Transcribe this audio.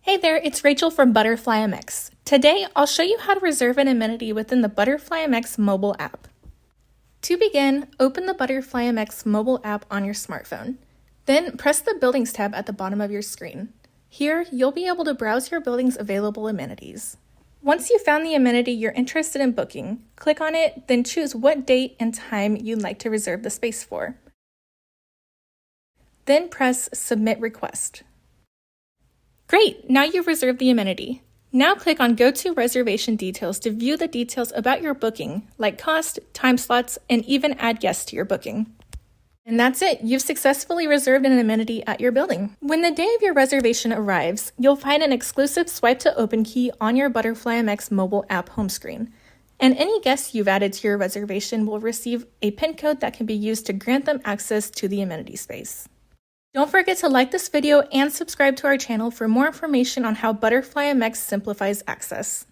Hey there, it's Rachel from ButterflyMX. Today, I'll show you how to reserve an amenity within the ButterflyMX mobile app. To begin, open the ButterflyMX mobile app on your smartphone. Then press the Buildings tab at the bottom of your screen. Here, you'll be able to browse your building's available amenities. Once you've found the amenity you're interested in booking, click on it, then choose what date and time you'd like to reserve the space for. Then press Submit Request. Great, now you've reserved the amenity. Now click on Go to Reservation Details to view the details about your booking, like cost, time slots, and even add guests to your booking. And that's it, you've successfully reserved an amenity at your building. When the day of your reservation arrives, you'll find an exclusive Swipe to Open key on your ButterflyMX mobile app home screen. And any guests you've added to your reservation will receive a PIN code that can be used to grant them access to the amenity space. Don't forget to like this video and subscribe to our channel for more information on how ButterflyMX simplifies access.